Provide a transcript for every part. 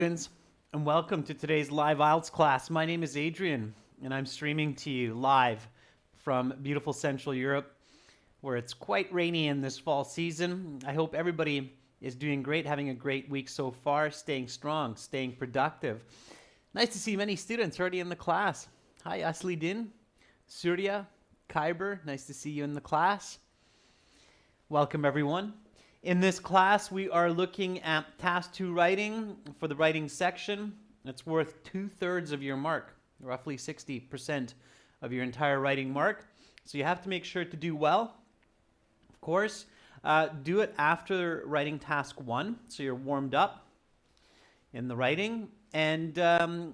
Students, and welcome to today's live IELTS class. My name is Adrian, and I'm streaming to you live from beautiful Central Europe, where it's quite rainy in this fall season. I hope everybody is doing great, having a great week so far, staying strong, staying productive. Nice to see many students already in the class. Hi, Asli Din, Surya, Khyber, nice to see you in the class. Welcome, everyone. In this class, we are looking at Task 2 writing for the writing section. It's worth 2/3 of your mark, roughly 60% of your entire writing mark. So you have to make sure to do well. Of course, do it after writing Task 1, so you're warmed up in the writing. And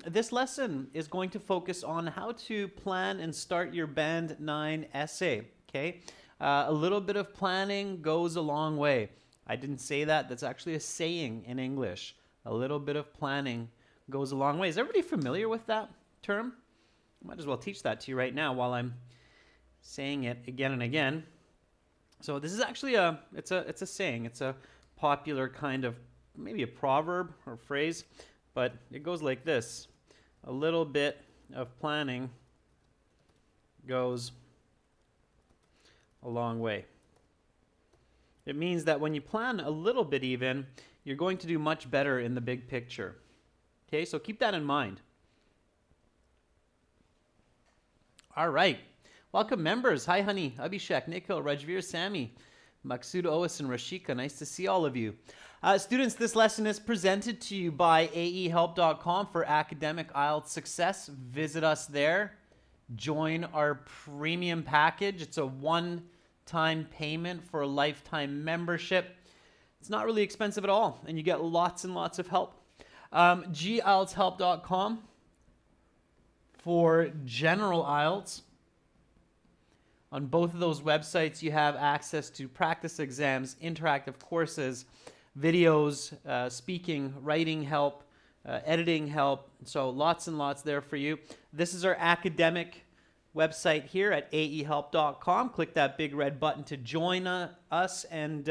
this lesson is going to focus on how to plan and start your Band 9 essay, okay? A little bit of planning goes a long way. I didn't say that. That's actually a saying in English. A little bit of planning goes a long way. Is everybody familiar with that term? I might as well teach that to you right now while I'm saying it again and again. So this is actually it's a saying. It's a popular kind of, maybe a proverb or phrase, but it goes like this. A little bit of planning goes a long way. It means that when you plan a little bit even, you're going to do much better in the big picture. Okay, so keep that in mind. All right. Welcome, members. Hi, honey. Abhishek, Nikhil, Rajveer, Sammy, Maksud, Ois, and Rashika. Nice to see all of you. Students, this lesson is presented to you by aehelp.com for academic IELTS success. Visit us there. Join our premium package. It's a one-time payment for a lifetime membership. It's not really expensive at all, and you get lots and lots of help. gieltshelp.com for general IELTS. On both of those websites, you have access to practice exams, interactive courses, videos, speaking, writing help, editing help. So lots and lots there for you. This is our academic website here at aehelp.com. Click that big red button to join us. And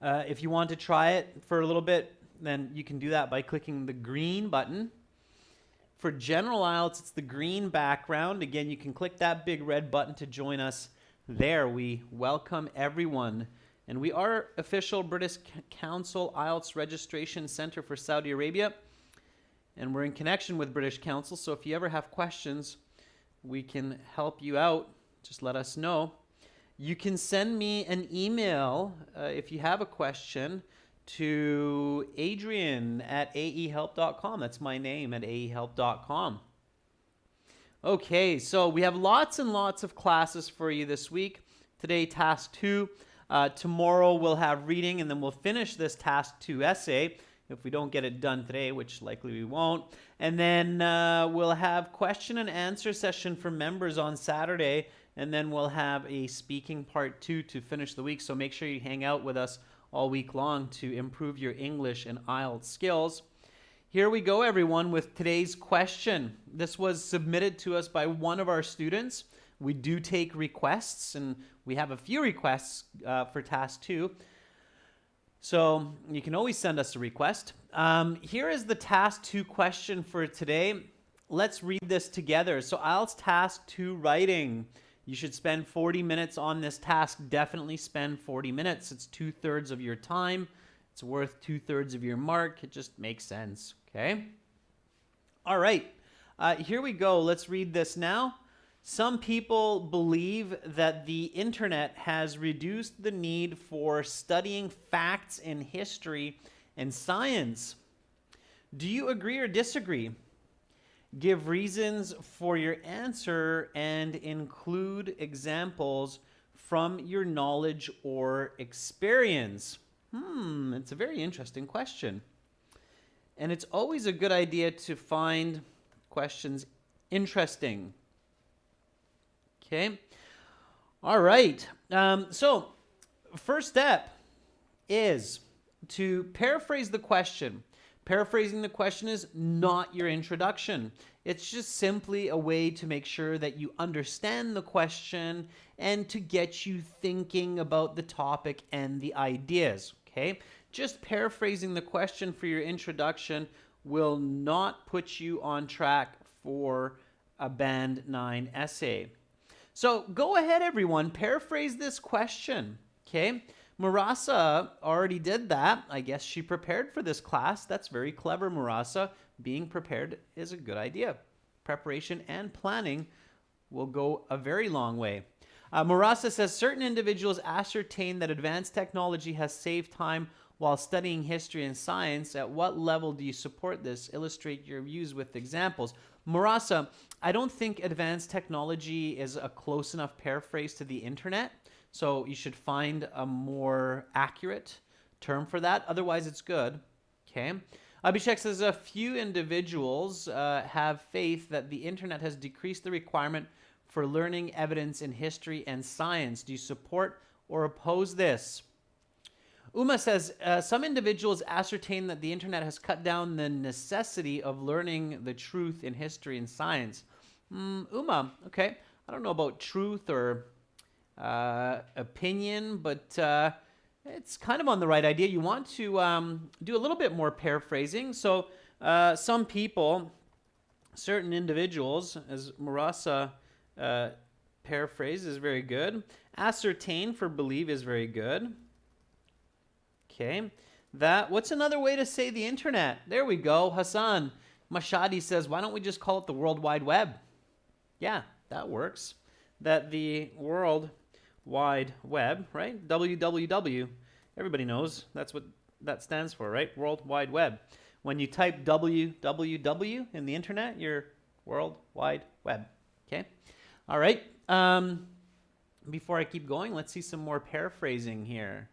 if you want to try it for a little bit, then you can do that by clicking the green button. For general IELTS, it's the green background. Again, you can click that big red button to join us there. We welcome everyone. And we are official British Council IELTS Registration Center for Saudi Arabia. And we're in connection with British Council, so if you ever have questions, we can help you out. Just let us know. You can send me an email if you have a question to adrian@aehelp.com. That's my name, at aehelp.com. Okay, so we have lots and lots of classes for you this week. Today, Task 2. Tomorrow we'll have reading, and then we'll finish this Task 2 essay if we don't get it done today, which likely we won't. And then we'll have question and answer session for members on Saturday, and then we'll have a speaking part 2 to finish the week. So make sure you hang out with us all week long to improve your English and IELTS skills. Here we go, everyone, with today's question. This was submitted to us by one of our students. We do take requests, and we have a few requests for Task 2. So you can always send us a request. Here is the Task 2 question for today. Let's read this together. So IELTS Task 2 writing. You should spend 40 minutes on this task. Definitely spend 40 minutes. It's 2/3 of your time. It's worth 2/3 of your mark. It just makes sense, okay? All right, here we go. Let's read this now. Some people believe that the internet has reduced the need for studying facts in history and science. Do you agree or disagree? Give reasons for your answer and include examples from your knowledge or experience. It's a very interesting question. And it's always a good idea to find questions interesting. Okay. All right. So first step is to paraphrase the question. Paraphrasing the question is not your introduction. It's just simply a way to make sure that you understand the question and to get you thinking about the topic and the ideas. Okay? just paraphrasing the question for your introduction will not put you on track for a Band 9 essay. So go ahead, everyone, paraphrase this question, okay? Marasa already did that. I guess she prepared for this class. That's very clever, Marasa. Being prepared is a good idea. Preparation and planning will go a very long way. Marasa says, certain individuals ascertain that advanced technology has saved time while studying history and science. At what level do you support this? Illustrate your views with examples. Marasa, I don't think advanced technology is a close enough paraphrase to the internet, so you should find a more accurate term for that. Otherwise, it's good. Okay. Abhishek says, a few individuals have faith that the internet has decreased the requirement for learning evidence in history and science. Do you support or oppose this? Uma says, some individuals ascertain that the internet has cut down the necessity of learning the truth in history and science. Uma, okay. I don't know about truth or opinion, but it's kind of on the right idea. You want to do a little bit more paraphrasing. So some people, certain individuals, as Marasa paraphrase is very good. Ascertain for believe is very good. Okay. What's another way to say the internet? There we go. Hassan Mashadi says, why don't we just call it the World Wide Web? Yeah, that works. That the World Wide Web, right? WWW. Everybody knows that's what that stands for, right? World Wide Web. When you type www in the internet, you're World Wide Web. Okay. All right. Before I keep going, let's see some more paraphrasing here.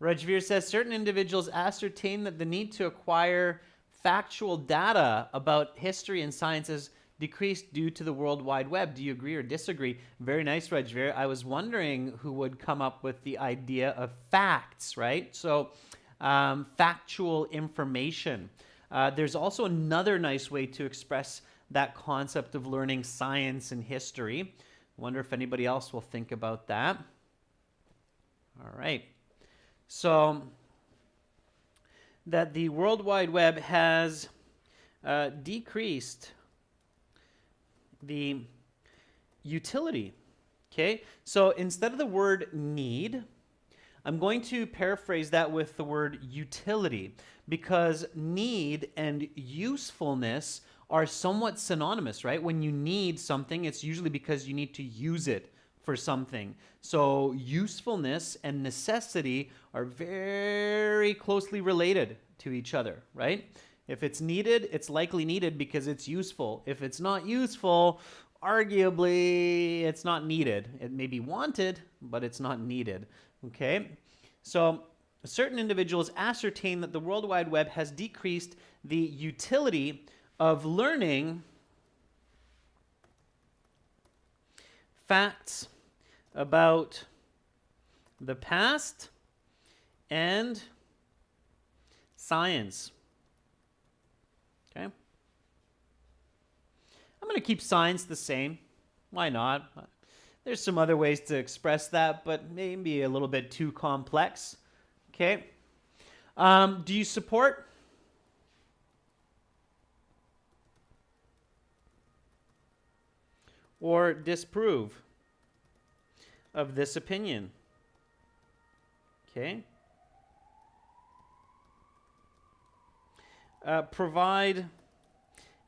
Rajveer says, certain individuals ascertain that the need to acquire factual data about history and science has decreased due to the World Wide Web. Do you agree or disagree? Very nice, Rajveer. I was wondering who would come up with the idea of facts, right? So factual information. There's also another nice way to express that concept of learning science and history. I wonder if anybody else will think about that. All right. So that the World Wide Web has decreased the utility. Okay, so instead of the word need, I'm going to paraphrase that with the word utility, because need and usefulness are somewhat synonymous, right? When you need something, it's usually because you need to use it for something. So usefulness and necessity are very closely related to each other, right? If it's needed, it's likely needed because it's useful. If it's not useful, arguably it's not needed. It may be wanted, but it's not needed, okay? So certain individuals ascertain that the World Wide Web has decreased the utility of learning facts about the past and science. Okay. I'm going to keep science the same. Why not? There's some other ways to express that, but maybe a little bit too complex. Okay. Do you support? Or disapprove of this opinion? Okay. Provide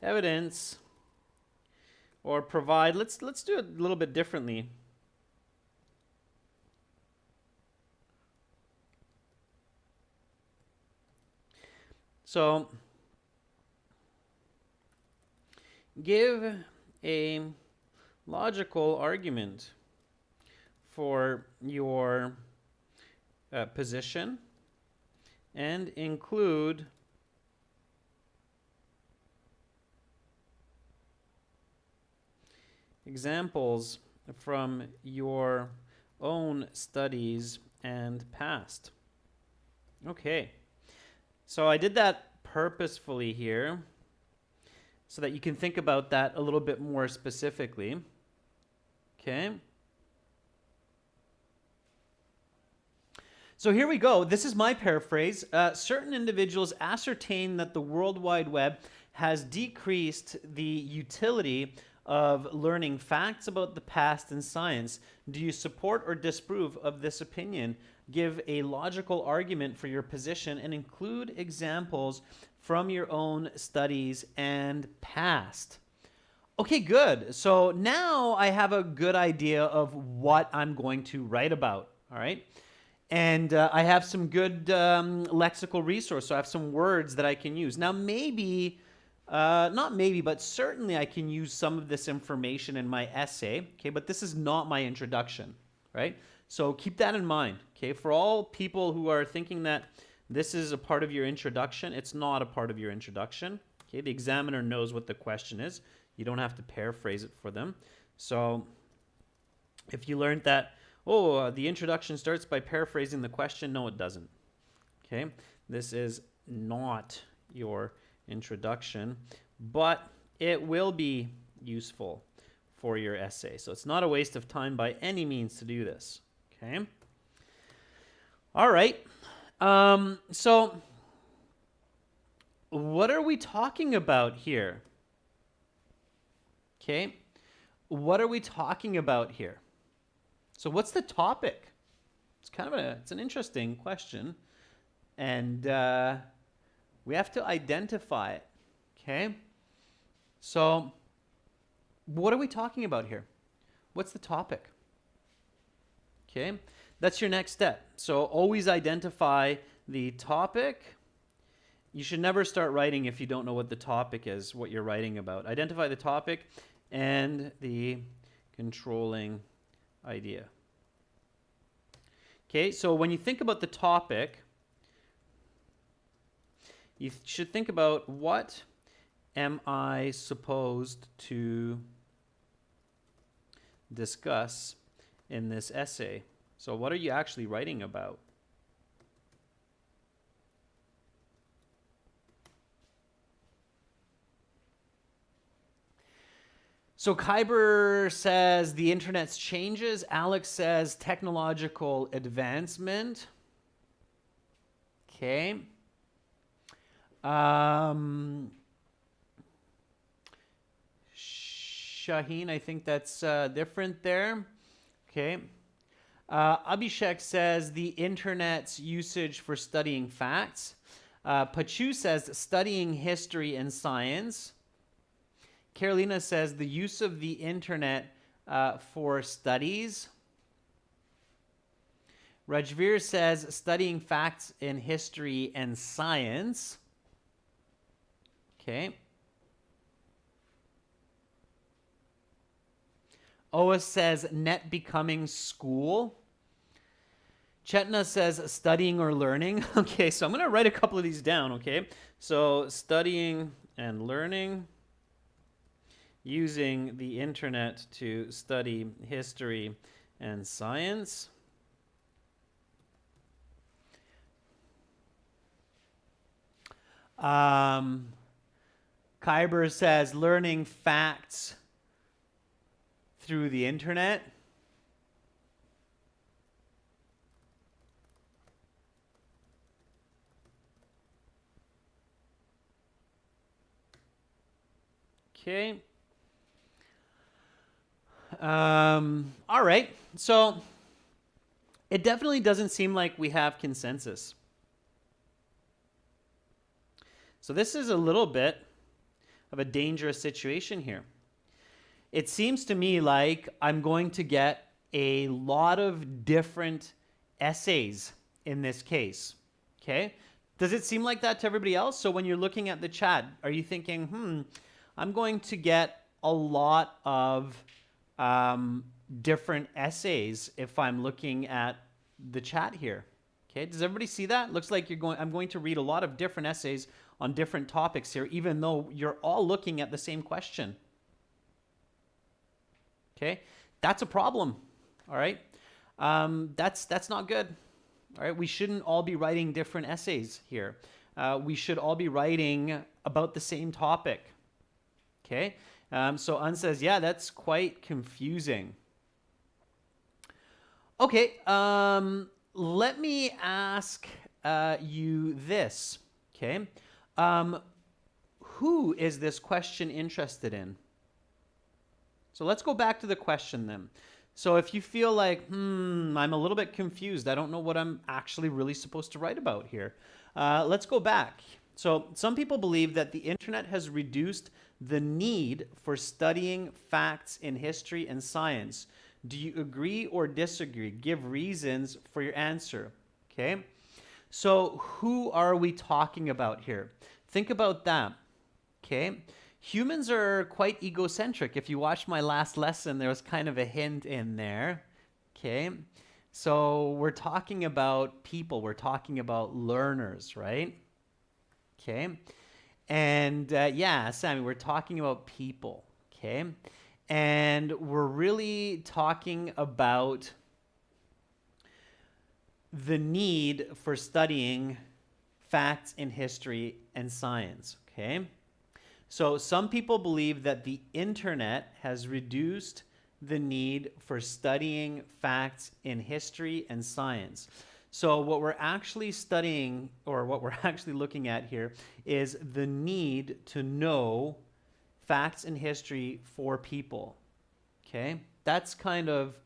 evidence, or provide, let's do it a little bit differently. So give a logical argument for your position and include examples from your own studies and past. Okay, so I did that purposefully here so that you can think about that a little bit more specifically. Okay. So here we go. This is my paraphrase. Certain individuals ascertain that the World Wide Web has decreased the utility of learning facts about the past in science. Do you support or disapprove of this opinion? Give a logical argument for your position and include examples from your own studies and past. Okay, good. So now I have a good idea of what I'm going to write about, all right? And I have some good lexical resource. So I have some words that I can use. Now maybe, not maybe, but certainly I can use some of this information in my essay, okay? But this is not my introduction, right? So keep that in mind, okay? For all people who are thinking that this is a part of your introduction, it's not a part of your introduction, okay? The examiner knows what the question is. You don't have to paraphrase it for them. So if you learned that, the introduction starts by paraphrasing the question, no, it doesn't, okay? This is not your introduction, but it will be useful for your essay. So it's not a waste of time by any means to do this, okay? All right. So what are we talking about here? Okay. What are we talking about here? So what's the topic? It's kind of it's an interesting question, and we have to identify it, okay? So what are we talking about here? What's the topic? Okay, that's your next step. So always identify the topic. You should never start writing if you don't know what the topic is, what you're writing about. Identify the topic and the controlling idea. Okay, so when you think about the topic, you should think about, what am I supposed to discuss in this essay? So what are you actually writing about? So Kyber says the internet's changes. Alex says technological advancement. Okay. Shaheen, I think that's different there. Okay. Abhishek says the internet's usage for studying facts. Pachu says studying history and science. Carolina says the use of the internet for studies. Rajveer says studying facts in history and science. Okay. Oa says net becoming school. Chetna says studying or learning. Okay, so I'm going to write a couple of these down, okay? So studying and learning, using the internet to study history and science. Kyber says learning facts through the internet. Okay. All right. So it definitely doesn't seem like we have consensus. So this is a little bit of a dangerous situation here. It seems to me like I'm going to get a lot of different essays in this case. Okay? Does it seem like that to everybody else? So when you're looking at the chat, are you thinking, I'm going to get a lot of different essays if I'm looking at the chat here? Okay, does everybody see that? Looks like I'm going to read a lot of different essays on different topics here, even though you're all looking at the same question. Okay, that's a problem. All right, that's not good. All right, we shouldn't all be writing different essays here. We should all be writing about the same topic. Okay, so Un says, yeah, that's quite confusing. Okay, let me ask you this, okay? Who is this question interested in? So let's go back to the question then. So if you feel like, I'm a little bit confused, I don't know what I'm actually really supposed to write about here, let's go back. So some people believe that the internet has reduced the need for studying facts in history and science. Do you agree or disagree? Give reasons for your answer. Okay. So who are we talking about here? Think about that. Okay. Humans are quite egocentric. If you watched my last lesson, there was kind of a hint in there. Okay. So we're talking about people. We're talking about learners, right? Okay. And yeah, Sammy, we're talking about people. Okay. And we're really talking about the need for studying facts in history and science. Okay. So some people believe that the internet has reduced the need for studying facts in history and science. So what we're actually studying, or what we're actually looking at here, is the need to know facts in history for people. Okay? That's kind of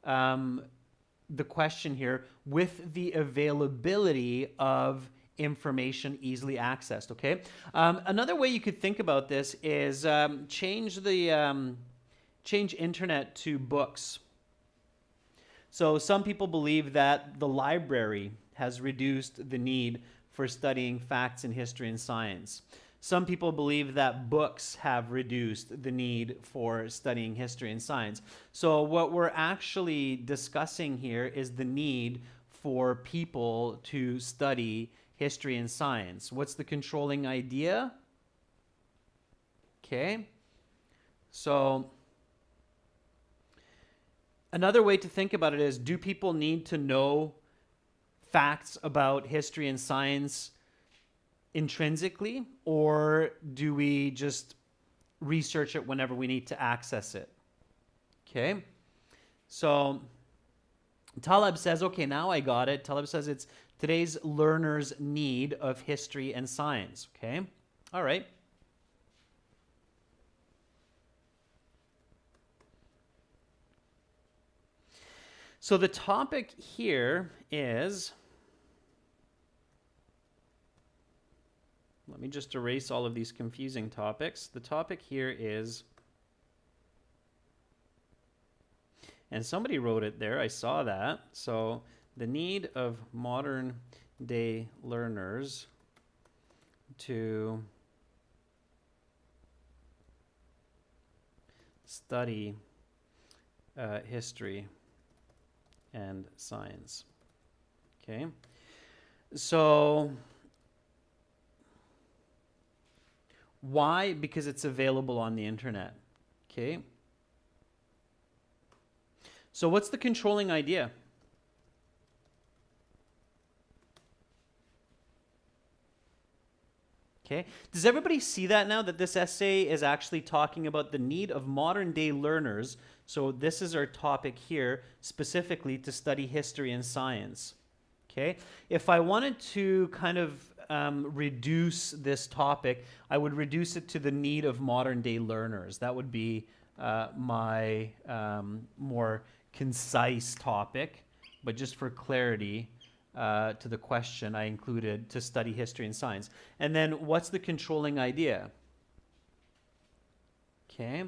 the question here, with the availability of information easily accessed. Okay. Another way you could think about this is change internet to books. So some people believe that the library has reduced the need for studying facts in history and science. Some people believe that books have reduced the need for studying history and science. So what we're actually discussing here is the need for people to study history and science. What's the controlling idea? Okay. So another way to think about it is, do people need to know facts about history and science intrinsically, or do we just research it whenever we need to access it? Okay. So Taleb says, okay, now I got it. Taleb says it's today's learners' need of history and science. Okay. All right. So the topic here is, let me just erase all of these confusing topics. The topic here is, and somebody wrote it there, I saw that. So the need of modern day learners to study history and science. Okay. So why? Because it's available on the internet. Okay. So what's the controlling idea? Okay. Does everybody see that now, that this essay is actually talking about the need of modern day learners? So this is our topic here, specifically to study history and science. Okay. If I wanted to kind of reduce this topic, I would reduce it to the need of modern day learners. That would be my more concise topic. But just for clarity, to the question, I included to study history and science. And then what's the controlling idea? Okay.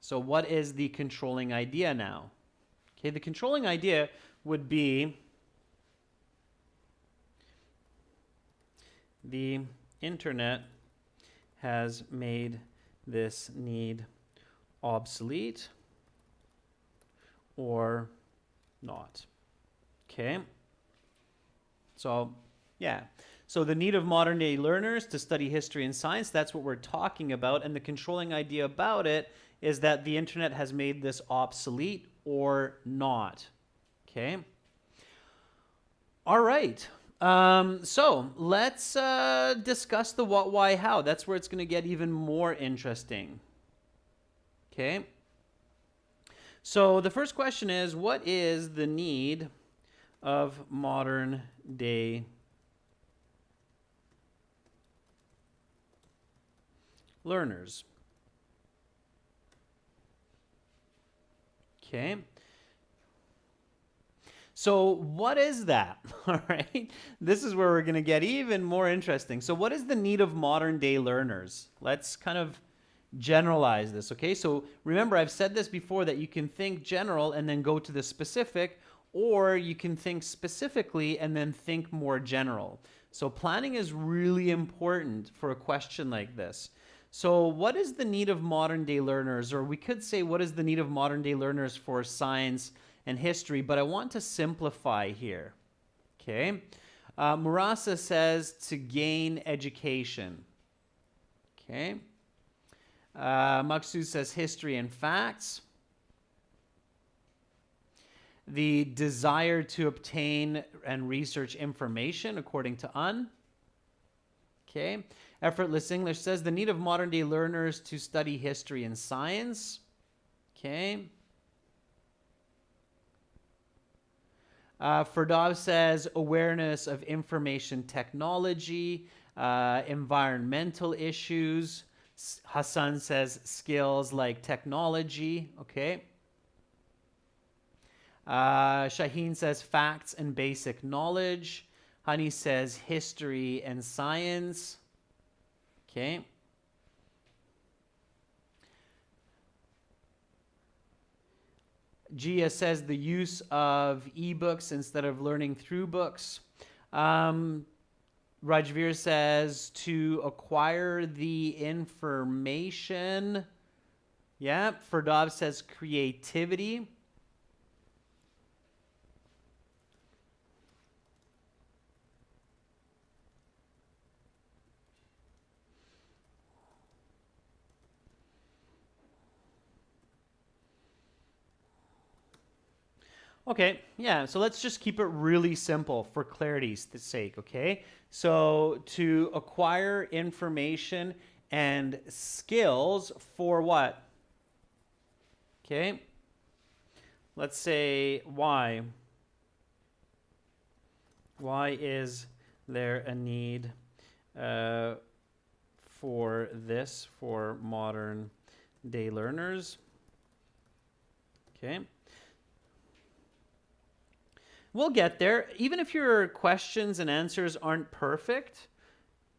So what is the controlling idea now? Okay, the controlling idea would be the internet has made this need obsolete or not. Okay. So, yeah. So the need of modern day learners to study history and science, that's what we're talking about. And the controlling idea about it is that the internet has made this obsolete or not. Okay. All right. So let's discuss the what, why, how. That's where it's going to get even more interesting. Okay. So the first question is, what is the need of modern day learners? Okay. So what is that? All right. This is where we're going to get even more interesting. So what is the need of modern day learners? Let's kind of generalize this, okay? So remember, I've said this before, that you can think general and then go to the specific, or you can think specifically and then think more general. So planning is really important for a question like this. So what is the need of modern day learners? Or we could say, what is the need of modern day learners for science and history? But I want to simplify here, okay? Murasa says to gain education, okay? Maksu says history and facts. The desire to obtain and research information, according to Un. Okay. Effortless English says the need of modern day learners to study history and science. Okay. Ferdov says awareness of information technology, environmental issues. Hassan says skills like technology. Okay. Shaheen says facts and basic knowledge. Hani says history and science. Okay. Gia says the use of ebooks instead of learning through books. Rajveer says to acquire the information. Yeah. Ferdov says creativity. Okay, yeah, so let's just keep it really simple for clarity's sake, okay? So to acquire information and skills for what? Okay, let's say why. Why is there a need for this for modern day learners? Okay. We'll get there. Even if your questions and answers aren't perfect,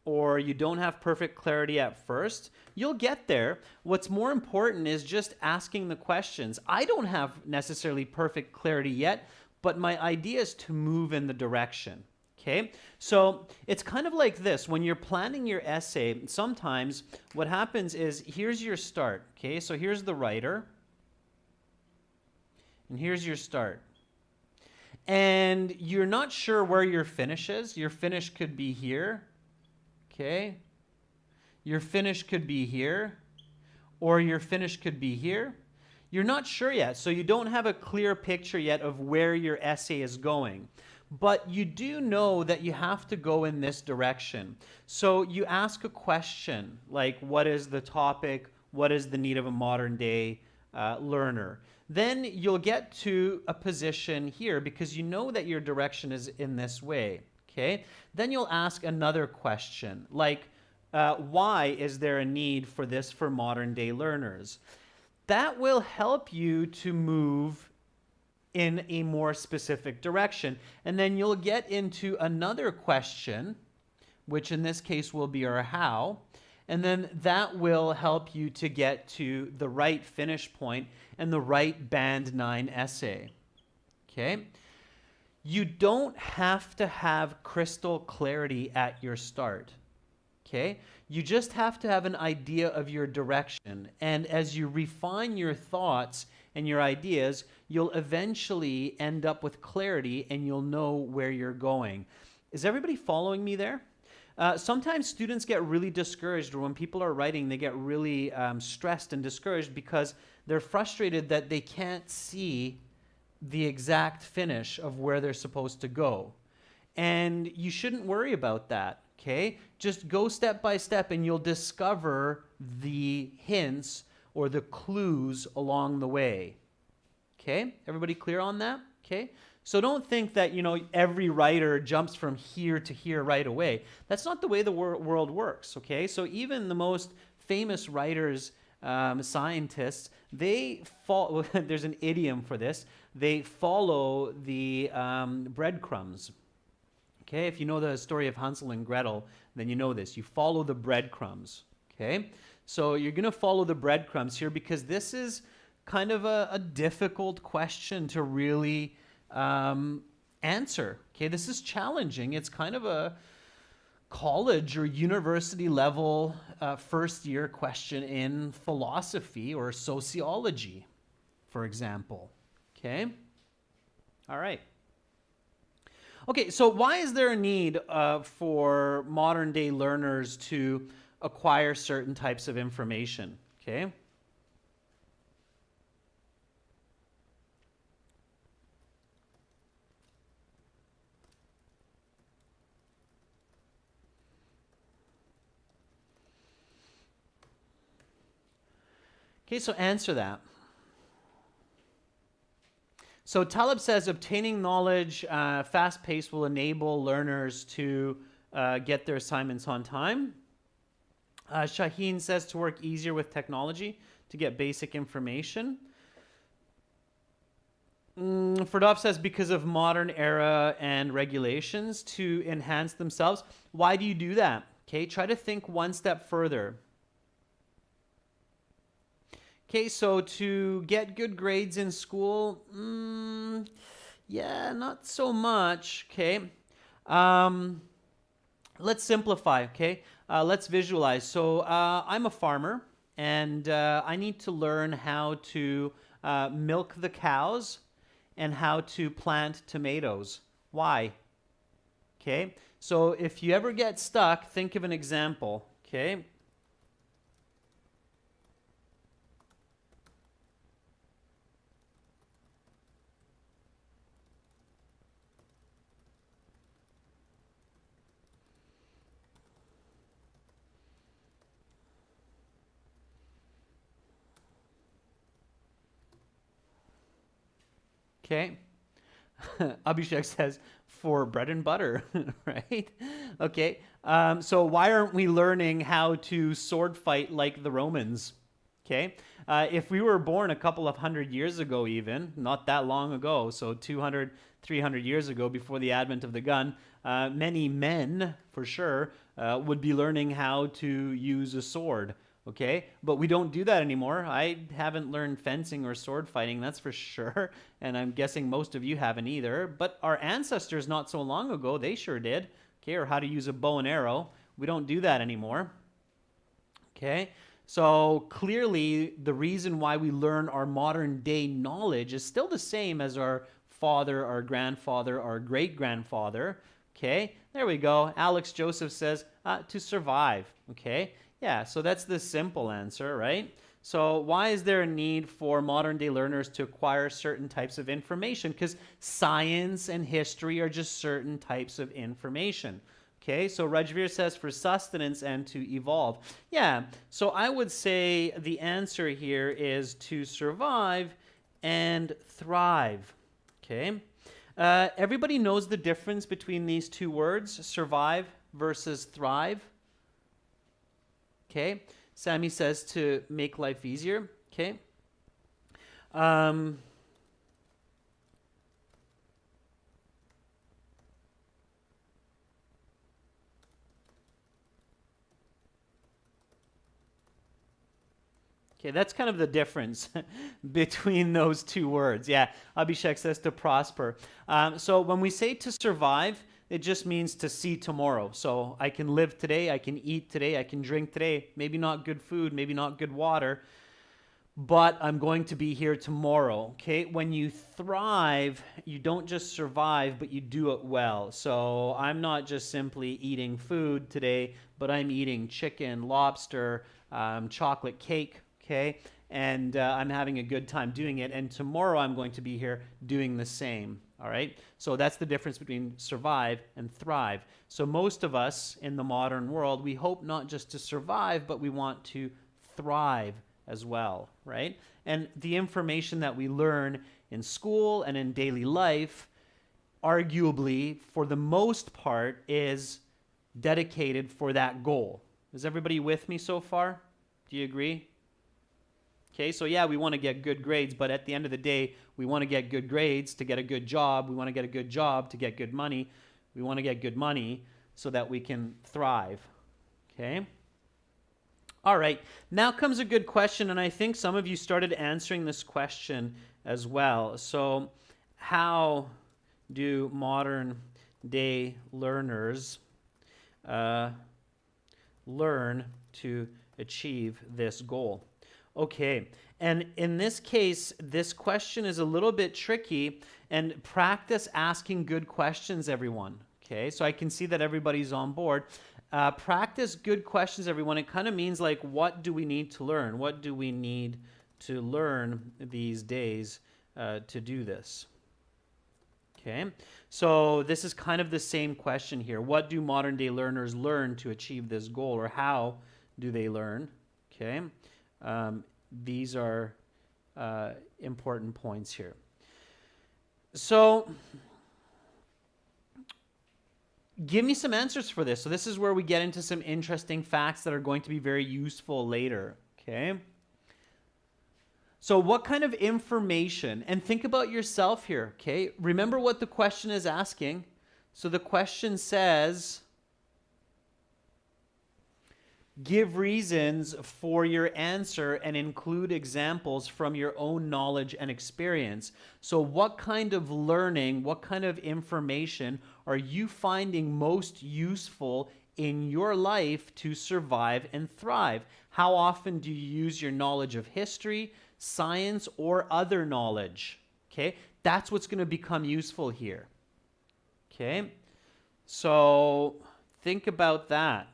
or you don't have perfect clarity at first, you'll get there. What's more important is just asking the questions. I don't have necessarily perfect clarity yet, but my idea is to move in the direction. Okay, so it's kind of like this. When you're planning your essay, sometimes what happens is, here's your start. Okay, so here's the writer, and here's your start. And you're not sure where your finish is. Your finish could be here, okay? Your finish could be here, or your finish could be here. You're not sure yet, so you don't have a clear picture yet of where your essay is going. But you do know that you have to go in this direction. So you ask a question like, what is the topic? What is the need of a modern day learner? Then you'll get to a position here because you know that your direction is in this way, okay? Then you'll ask another question like, why is there a need for this for modern day learners? That will help you to move in a more specific direction. And then you'll get into another question, which in this case will be our how. And then that will help you to get to the right finish point and the right band 9 essay. Okay? You don't have to have crystal clarity at your start. Okay? You just have to have an idea of your direction. And as you refine your thoughts and your ideas, you'll eventually end up with clarity and you'll know where you're going. Is everybody following me there? Sometimes students get really discouraged, or when people are writing, they get really stressed and discouraged because they're frustrated that they can't see the exact finish of where they're supposed to go. And you shouldn't worry about that, okay? Just go step by step and you'll discover the hints or the clues along the way, Okay, everybody clear on that? Okay, so don't think that, every writer jumps from here to here right away. That's not the way the world works, okay? So even the most famous writers, scientists, they follow, there's an idiom for this, they follow the breadcrumbs. Okay, if you know the story of Hansel and Gretel, then you know this. You follow the breadcrumbs, okay? So you're going to follow the breadcrumbs here because this is kind of a difficult question to really answer. Okay, this is challenging. It's kind of a college or university level first year question in philosophy or sociology, for example. Okay, all right. Okay, so why is there a need for modern day learners to acquire certain types of information? Okay. Okay, so answer that. So Taleb says obtaining knowledge fast-paced will enable learners to get their assignments on time. Shaheen says to work easier with technology to get basic information. Ferdov says because of modern era and regulations to enhance themselves. Why do you do that? Okay, try to think one step further. Okay, so to get good grades in school, yeah, not so much. Okay, let's simplify. Okay, let's visualize. So I'm a farmer, and I need to learn how to milk the cows and how to plant tomatoes. Why? Okay, so if you ever get stuck, think of an example. Okay. Okay. Abhishek says, for bread and butter, right? Okay. So why aren't we learning how to sword fight like the Romans? Okay. If we were born a couple of hundred years ago, even, not that long ago, so 200, 300 years ago, before the advent of the gun, many men, for sure, would be learning how to use a sword. Okay, but we don't do that anymore. I haven't learned fencing or sword fighting, that's for sure, and I'm guessing most of you haven't either. But our ancestors not so long ago, they sure did. Okay, or how to use a bow and arrow. We don't do that anymore. Okay, so clearly the reason why we learn our modern day knowledge is still the same as our father, our grandfather, our great-grandfather. Okay, there we go. Alex Joseph says to survive. Okay. Yeah, so that's the simple answer, right? So why is there a need for modern day learners to acquire certain types of information? Because science and history are just certain types of information. Okay, so Rajveer says for sustenance and to evolve. Yeah, so I would say the answer here is to survive and thrive. Okay, everybody knows the difference between these two words, survive versus thrive. Okay, Sammy says to make life easier. Okay. Okay, that's kind of the difference between those two words. Yeah, Abhishek says to prosper. So when we say to survive, it just means to see tomorrow. So I can live today, I can eat today, I can drink today. Maybe not good food, maybe not good water, but I'm going to be here tomorrow. Okay, when you thrive, you don't just survive, but you do it well. So I'm not just simply eating food today, but I'm eating chicken, lobster, chocolate cake. Okay, and I'm having a good time doing it. And tomorrow I'm going to be here doing the same. All right, so that's the difference between survive and thrive. So most of us in the modern world, we hope not just to survive, but we want to thrive as well, right? And the information that we learn in school and in daily life, arguably, for the most part, is dedicated for that goal. Is everybody with me so far? Do you agree? Okay, so yeah, we want to get good grades, but at the end of the day, we want to get good grades to get a good job. We want to get a good job to get good money. We want to get good money so that we can thrive. Okay? All right, now comes a good question, and I think some of you started answering this question as well. So, how do modern day learners learn to achieve this goal? Okay, and in this case, this question is a little bit tricky, and practice asking good questions, everyone. Okay, so I can see that everybody's on board. Practice good questions, everyone. It kind of means like, what do we need to learn? What do we need to learn these days to do this? Okay, so this is kind of the same question here. What do modern day learners learn to achieve this goal, or how do they learn? Okay, these are important points here. So give me some answers for this. So this is where we get into some interesting facts that are going to be very useful later. Okay. So what kind of information, and think about yourself here, okay? Remember what the question is asking. So the question says, give reasons for your answer and include examples from your own knowledge and experience. So what kind of learning, what kind of information are you finding most useful in your life to survive and thrive? How often do you use your knowledge of history, science, or other knowledge? Okay, that's what's going to become useful here. Okay, so think about that.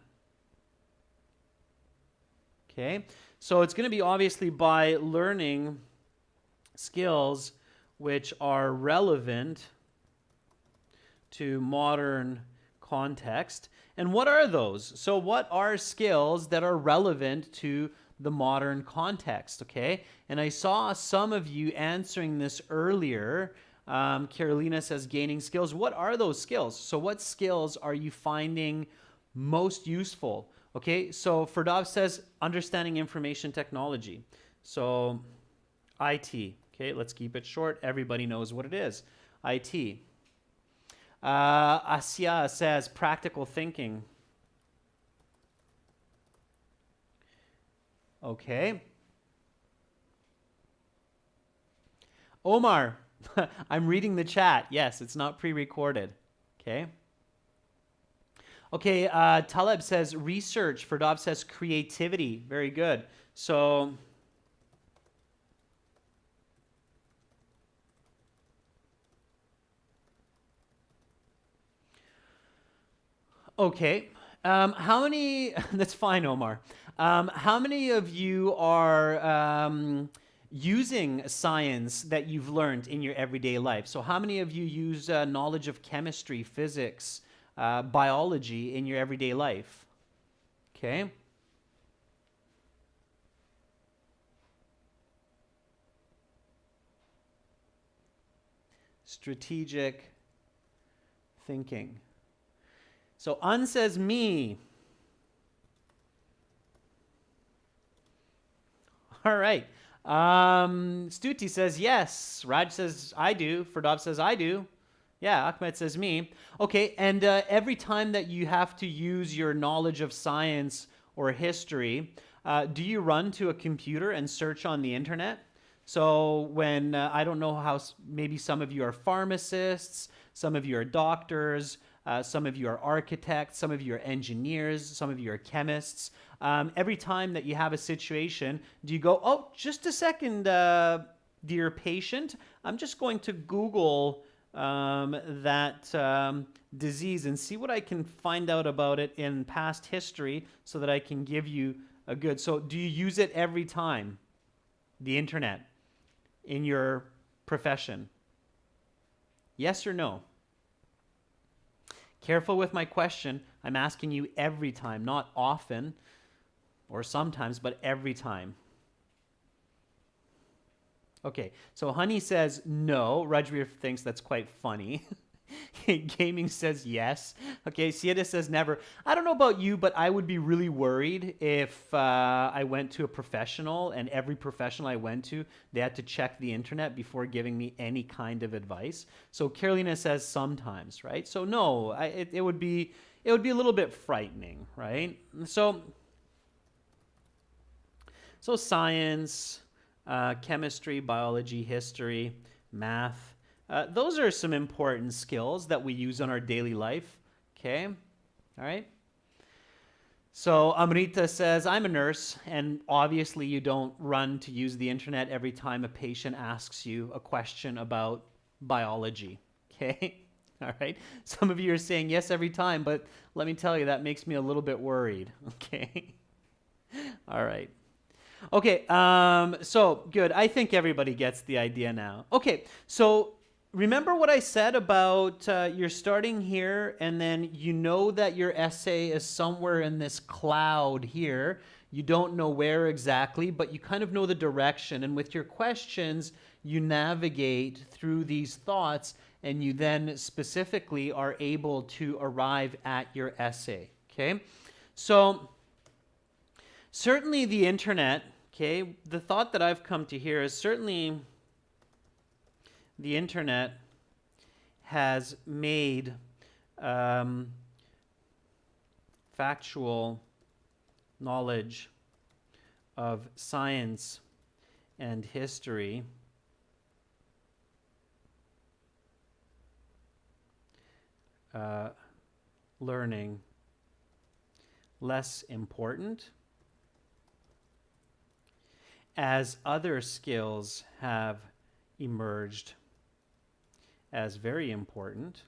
Okay, so it's going to be obviously by learning skills which are relevant to modern context. And what are those? So what are skills that are relevant to the modern context? Okay, and I saw some of you answering this earlier. Carolina says gaining skills. What are those skills? So what skills are you finding most useful? Okay, so Ferdov says understanding information technology. So IT. Okay, let's keep it short. Everybody knows what it is. IT. Asya says practical thinking. Okay. Omar, I'm reading the chat. Yes, it's not pre-recorded. Okay. Okay, Taleb says research. Ferdov says creativity. Very good. So, okay. How many, that's fine, Omar. How many of you are using science that you've learned in your everyday life? So how many of you use knowledge of chemistry, physics, biology in your everyday life? Okay. Strategic thinking. So Un says me. All right. Stuti says yes. Raj says I do. Ferdov says I do. Yeah, Ahmed says me. Okay, and every time that you have to use your knowledge of science or history, do you run to a computer and search on the internet? So when, I don't know how, maybe some of you are pharmacists, some of you are doctors, some of you are architects, some of you are engineers, some of you are chemists. Every time that you have a situation, do you go, oh, just a second, dear patient, I'm just going to Google that disease and see what I can find out about it in past history so that I can give you a good... So do you use it every time, the internet, in your profession? Yes or no? Careful with my question. I'm asking you every time, not often or sometimes, but every time. Okay, so Honey says no. Rajveer thinks that's quite funny. Gaming says yes. Okay, Sieta says never. I don't know about you, but I would be really worried if I went to a professional and every professional I went to, they had to check the internet before giving me any kind of advice. So Carolina says sometimes, right? So no, it would be a little bit frightening, right? So science, chemistry, biology, history, math. Those are some important skills that we use in our daily life. Okay, all right. So Amrita says, I'm a nurse, and obviously you don't run to use the internet every time a patient asks you a question about biology. Okay, all right. Some of you are saying yes every time, but let me tell you, that makes me a little bit worried. Okay, all right. Okay, so good. I think everybody gets the idea now. Okay, so remember what I said about you're starting here and then you know that your essay is somewhere in this cloud here. You don't know where exactly, but you kind of know the direction. And with your questions, you navigate through these thoughts and you then specifically are able to arrive at your essay. Okay, so certainly the internet. Okay, the thought that I've come to here is certainly the internet has made factual knowledge of science and history learning less important, as other skills have emerged as very important,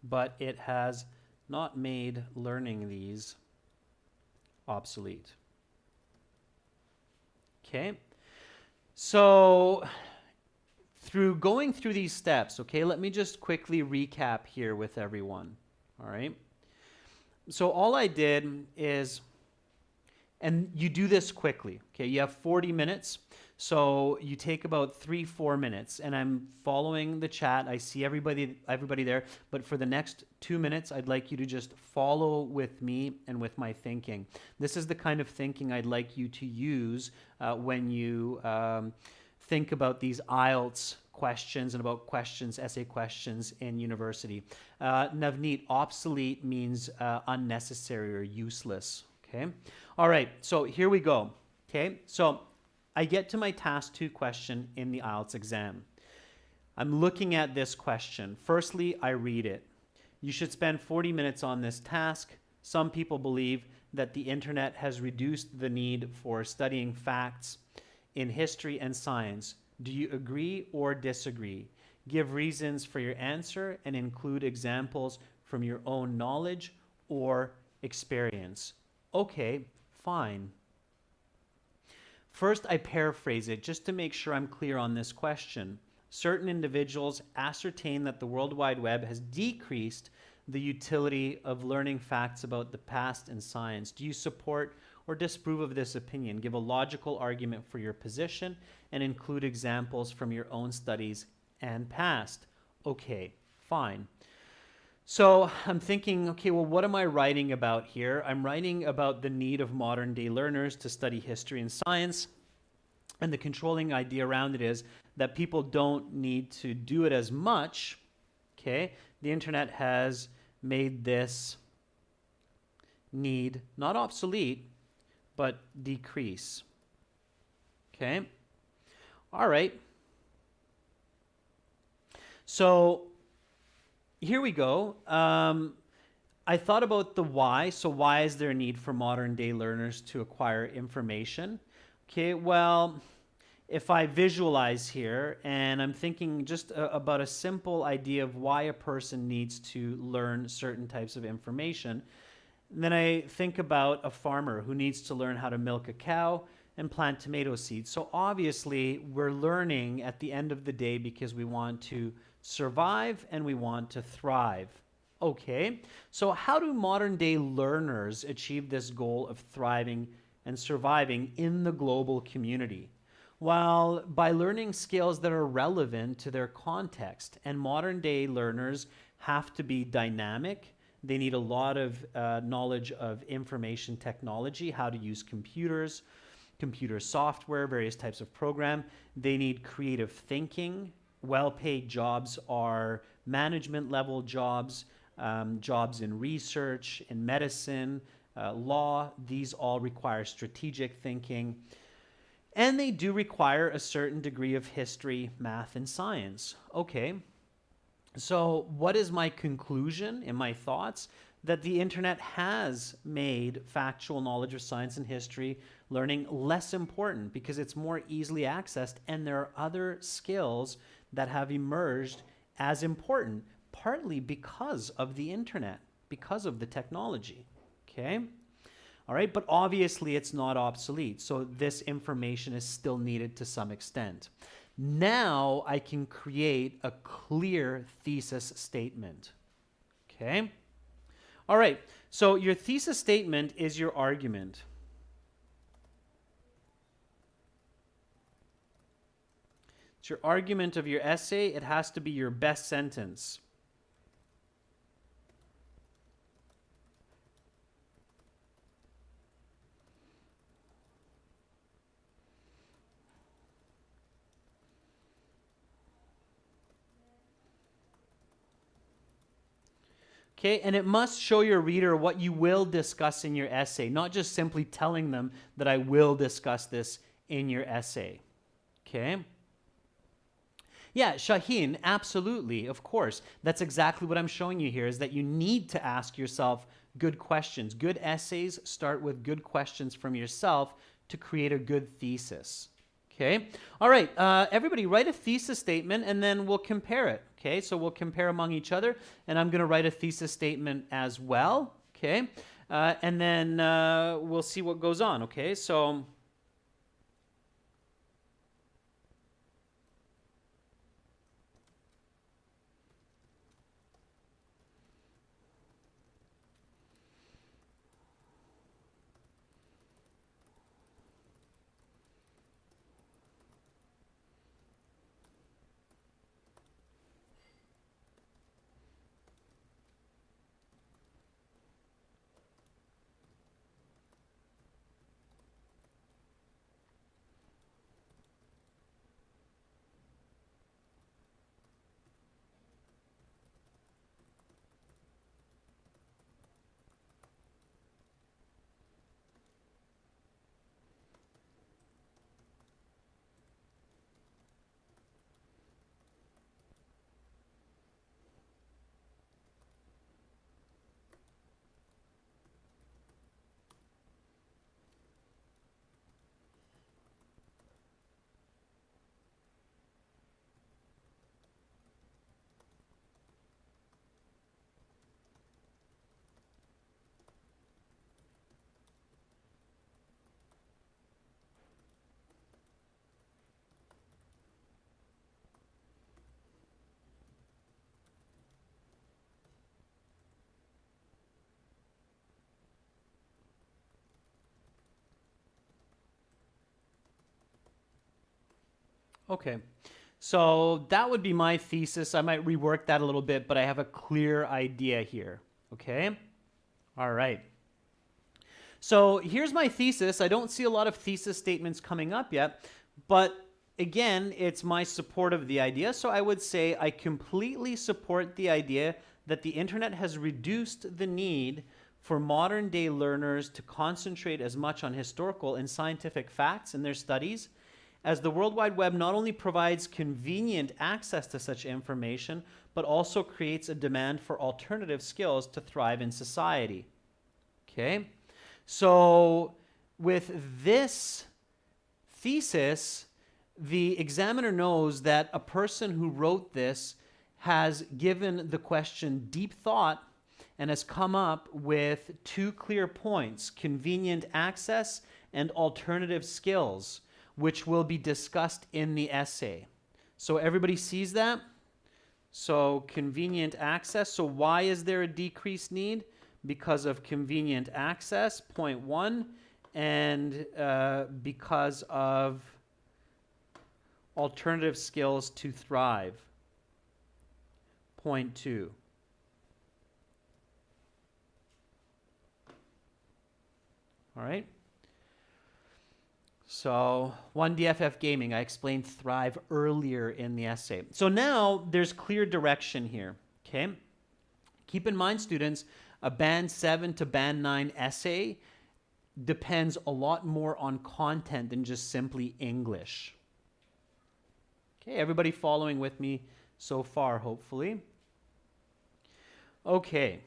but it has not made learning these obsolete. Okay, so through going through these steps, okay, let me just quickly recap here with everyone. All right, so all I did is, and you do this quickly, okay? You have 40 minutes, so you take about 3-4 minutes, and I'm following the chat. I see everybody there, but for the next 2 minutes, I'd like you to just follow with me and with my thinking. This is the kind of thinking I'd like you to use when you think about these IELTS questions and about questions, essay questions in university. Navneet, obsolete means unnecessary or useless. Okay. All right. So here we go. Okay. So I get to my task 2 question in the IELTS exam. I'm looking at this question. Firstly, I read it. You should spend 40 minutes on this task. Some people believe that the internet has reduced the need for studying facts in history and science. Do you agree or disagree? Give reasons for your answer and include examples from your own knowledge or experience. Okay, fine. First, I paraphrase it just to make sure I'm clear on this question. Certain individuals ascertain that the World Wide Web has decreased the utility of learning facts about the past in science. Do you support or disapprove of this opinion? Give a logical argument for your position and include examples from your own studies and past. Okay, fine. So I'm thinking, okay, well, what am I writing about here? I'm writing about the need of modern day learners to study history and science. And the controlling idea around it is that people don't need to do it as much. Okay, the internet has made this need not obsolete, but decrease. Okay, all right. So here we go. I thought about the why. So why is there a need for modern day learners to acquire information? Okay, well, if I visualize here and I'm thinking just about a simple idea of why a person needs to learn certain types of information, then I think about a farmer who needs to learn how to milk a cow and plant tomato seeds. So obviously we're learning at the end of the day because we want to survive and we want to thrive. Okay, so how do modern day learners achieve this goal of thriving and surviving in the global community? while by learning skills that are relevant to their context. And modern day learners have to be dynamic. They need a lot of knowledge of information technology, how to use computers, computer software, various types of program. They need creative thinking. Well-paid jobs are management level jobs, jobs in research, in medicine, law. These all require strategic thinking. And they do require a certain degree of history, math, and science. Okay, so what is my conclusion and my thoughts? That the internet has made factual knowledge of science and history learning less important because it's more easily accessed, and there are other skills that have emerged as important, partly because of the internet, because of the technology. Okay? All right, but obviously it's not obsolete, so this information is still needed to some extent. Now I can create a clear thesis statement. Okay? All right, so your thesis statement is your argument. It's your argument of your essay. It has to be your best sentence. Okay, and it must show your reader what you will discuss in your essay, not just simply telling them that I will discuss this in your essay. Okay? Yeah, Shaheen, absolutely, of course. That's exactly what I'm showing you here, is that you need to ask yourself good questions. Good essays start with good questions from yourself to create a good thesis. Okay? All right, everybody write a thesis statement and then we'll compare it. Okay, so we'll compare among each other, and I'm going to write a thesis statement as well. Okay, and then we'll see what goes on. Okay, so okay. So that would be my thesis. I might rework that a little bit, but I have a clear idea here. Okay? All right. So here's my thesis. I don't see a lot of thesis statements coming up yet, but again, it's my support of the idea. So I would say I completely support the idea that the internet has reduced the need for modern day learners to concentrate as much on historical and scientific facts in their studies, as the World Wide Web not only provides convenient access to such information, but also creates a demand for alternative skills to thrive in society. Okay? So with this thesis, the examiner knows that a person who wrote this has given the question deep thought and has come up with two clear points: convenient access and alternative skills, which will be discussed in the essay. So everybody sees that? So convenient access. So why is there a decreased need? Because of convenient access, point one, and because of alternative skills to thrive. Point 2. All right. So 1DFF Gaming, I explained thrive earlier in the essay. So now there's clear direction here, okay? Keep in mind, students, a Band 7 to Band 9 essay depends a lot more on content than just simply English. Okay, everybody following with me so far, hopefully. Okay.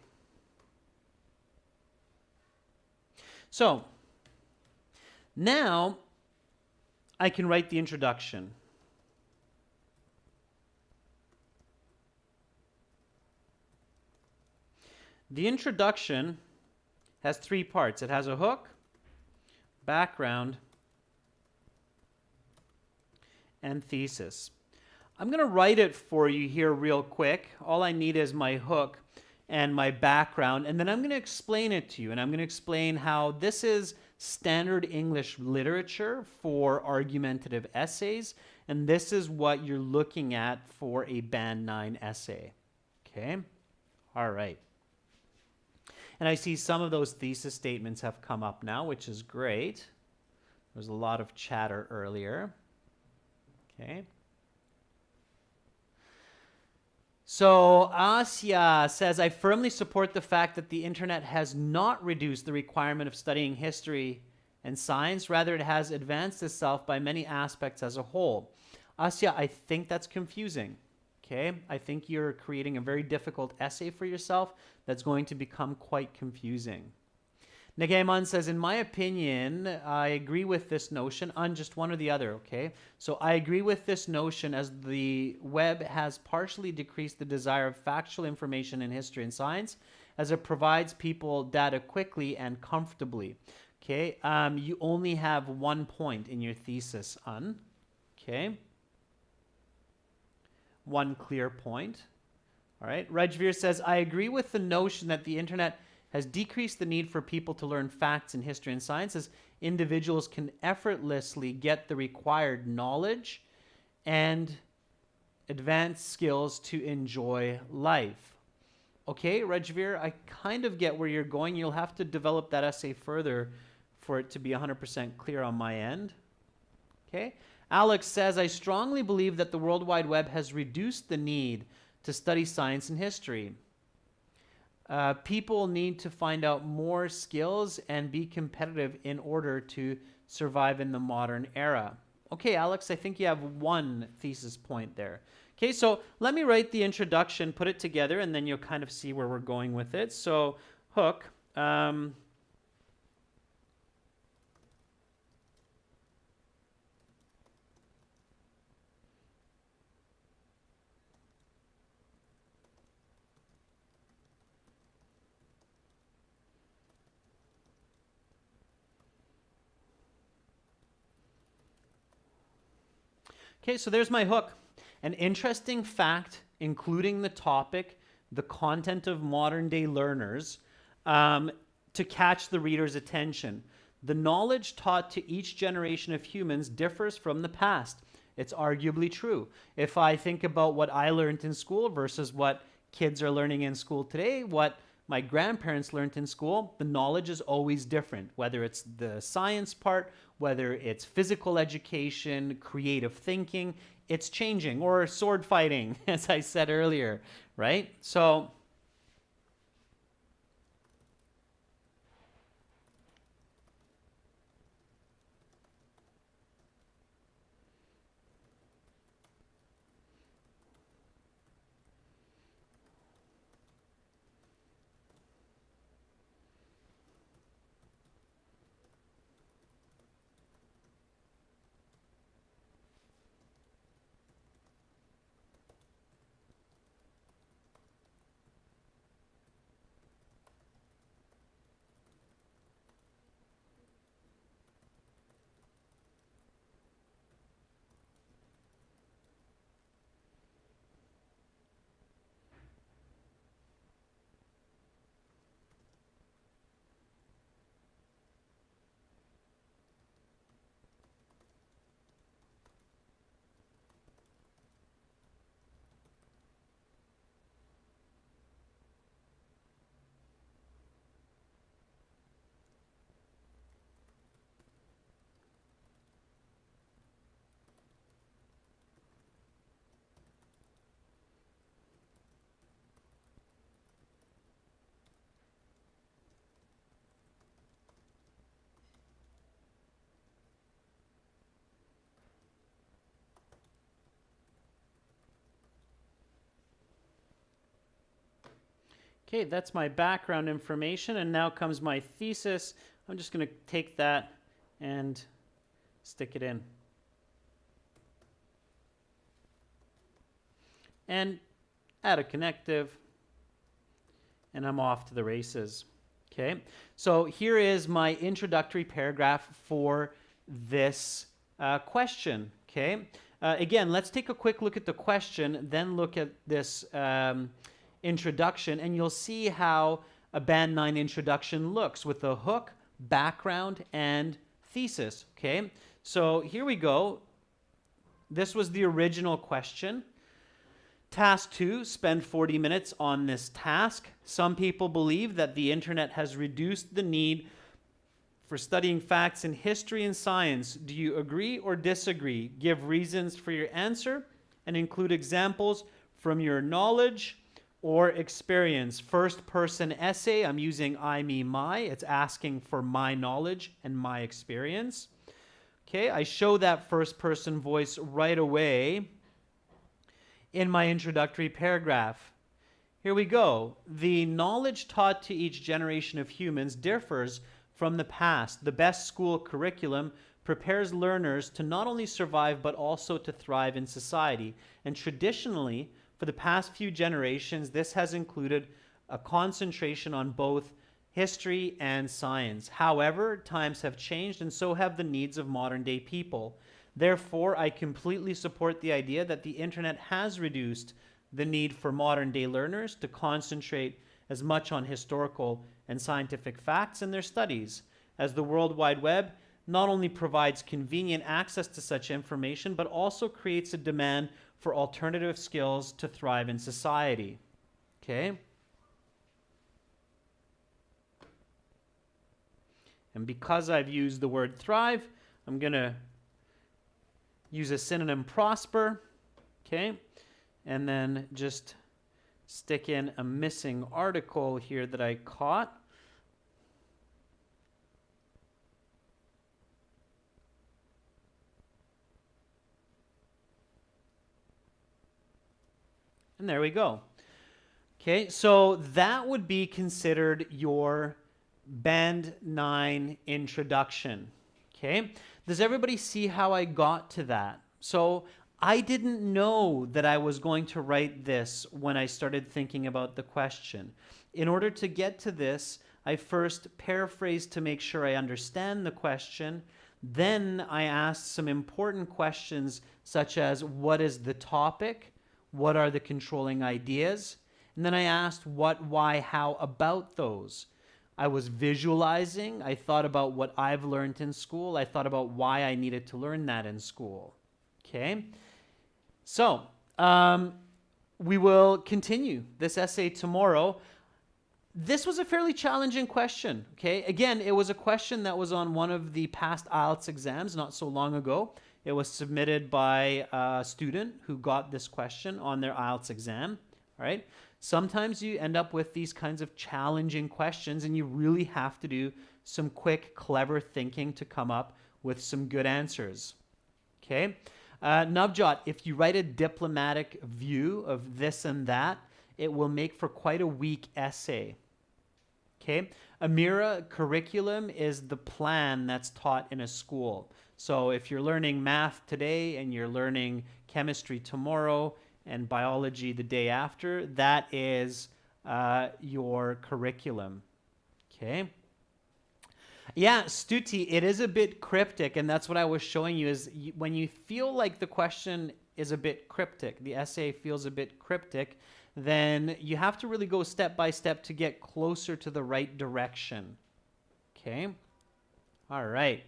So, now I can write the introduction. The introduction has 3 parts. It has a hook, background, and thesis. I'm going to write it for you here real quick. All I need is my hook and my background, and then I'm going to explain it to you, and I'm going to explain how this is standard English literature for argumentative essays, and this is what you're looking at for a Band 9 essay. Okay? All right. And I see some of those thesis statements have come up now, which is great. There was a lot of chatter earlier. Okay. So Asya says, I firmly support the fact that the internet has not reduced the requirement of studying history and science. Rather, it has advanced itself by many aspects as a whole. Asya, I think that's confusing. Okay, I think you're creating a very difficult essay for yourself that's going to become quite confusing. Nagaiman says, in my opinion, I agree with this notion on just one or the other, okay? So I agree with this notion as the web has partially decreased the desire of factual information in history and science as it provides people data quickly and comfortably, okay? You only have 1 point in your thesis, okay? 1 clear point. All right. Rajveer says, I agree with the notion that the internet has decreased the need for people to learn facts in history and science as individuals can effortlessly get the required knowledge and advanced skills to enjoy life. Okay, Rajveer, I kind of get where you're going. You'll have to develop that essay further for it to be 100% clear on my end. Okay. Alex says, I strongly believe that the World Wide Web has reduced the need to study science and history. People need to find out more skills and be competitive in order to survive in the modern era. Okay, Alex, I think you have 1 thesis point there. Okay, so let me write the introduction, put it together, and then you'll kind of see where we're going with it. So, hook. Okay, so there's my hook. An interesting fact, including the topic, the content of modern day learners, to catch the reader's attention. The knowledge taught to each generation of humans differs from the past. It's arguably true. If I think about what I learned in school versus what kids are learning in school today, what my grandparents learned in school, the knowledge is always different, whether it's the science part, whether it's physical education, creative thinking, it's changing, or sword fighting, as I said earlier, right? So Okay, that's my background information, and now comes my thesis. I'm just going to take that and stick it in. And add a connective, and I'm off to the races. Okay, so here is my introductory paragraph for this question. Okay, again, let's take a quick look at the question, then look at this introduction, and you'll see how a Band 9 introduction looks with a hook, background, and thesis. Okay, so here we go. This was the original question. Task 2, spend 40 minutes on this task. Some people believe that the internet has reduced the need for studying facts in history and science. Do you agree or disagree? Give reasons for your answer and include examples from your knowledge or experience. First person essay, I'm using I, me, my. It's asking for my knowledge and my experience. Okay, I show that first person voice right away in my introductory paragraph. Here we go. The knowledge taught to each generation of humans differs from the past. The best school curriculum prepares learners to not only survive but also to thrive in society. And traditionally, for the past few generations, this has included a concentration on both history and science. However, times have changed and so have the needs of modern day people. Therefore, I completely support the idea that the internet has reduced the need for modern day learners to concentrate as much on historical and scientific facts in their studies, as the World Wide Web not only provides convenient access to such information, but also creates a demand for alternative skills to thrive in society. Okay? And because I've used the word thrive, I'm going to use a synonym prosper, okay? And then just stick in a missing article here that I caught. And there we go. Okay, so that would be considered your Band 9 introduction. Okay, does everybody see how I got to that? So I didn't know that I was going to write this when I started thinking about the question. In order to get to this, I first paraphrased to make sure I understand the question. Then I asked some important questions such as, what is the topic? What are the controlling ideas? And then I asked what, why, how about those. I was visualizing. I thought about what I've learned in school. I thought about why I needed to learn that in school. Okay? So, we will continue this essay tomorrow. This was a fairly challenging question. Okay? Again, it was a question that was on one of the past IELTS exams not so long ago. It was submitted by a student who got this question on their IELTS exam. All right? Sometimes you end up with these kinds of challenging questions and you really have to do some quick, clever thinking to come up with some good answers. Okay? Navjot, if you write a diplomatic view of this and that, it will make for quite a weak essay. Okay? Amira, curriculum is the plan that's taught in a school. So if you're learning math today and you're learning chemistry tomorrow, and biology the day after, that is your curriculum. Okay? Yeah, Stuti, it is a bit cryptic, and that's what I was showing you, is when you feel like the question is a bit cryptic, the essay feels a bit cryptic, then you have to really go step by step to get closer to the right direction. Okay? All right.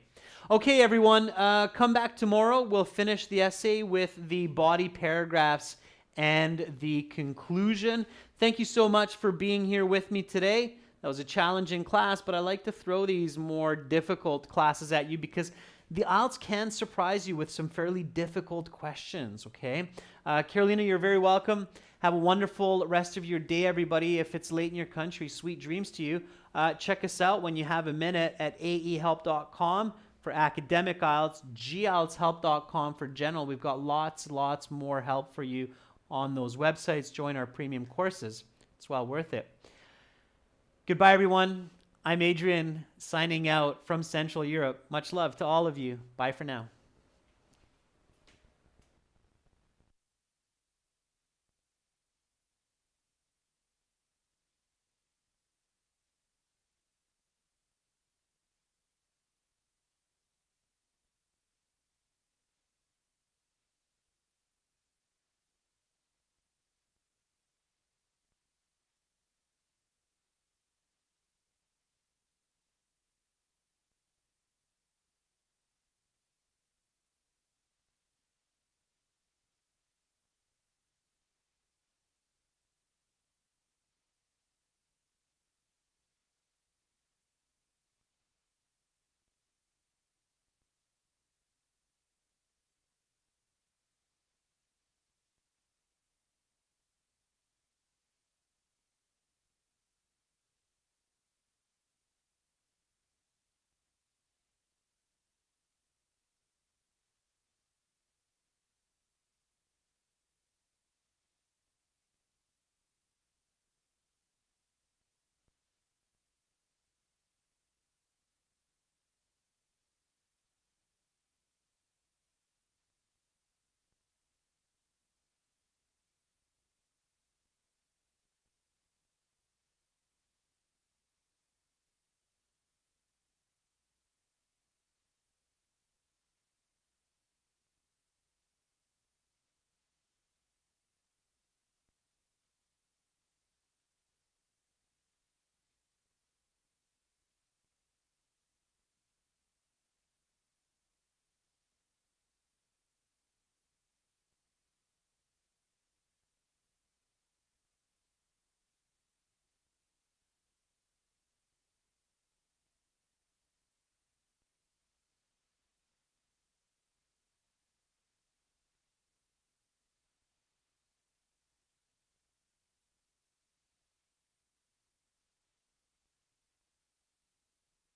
Okay, everyone, come back tomorrow. We'll finish the essay with the body paragraphs and the conclusion. Thank you so much for being here with me today. That was a challenging class, but I like to throw these more difficult classes at you because the IELTS can surprise you with some fairly difficult questions, okay? Carolina, you're very welcome. Have a wonderful rest of your day, everybody. If it's late in your country, sweet dreams to you. Check us out when you have a minute at aehelp.com for academic IELTS, gieltshelp.com for general. We've got lots more help for you on those websites. Join our premium courses. It's well worth it. Goodbye, everyone. I'm Adrian, signing out from Central Europe. Much love to all of you. Bye for now.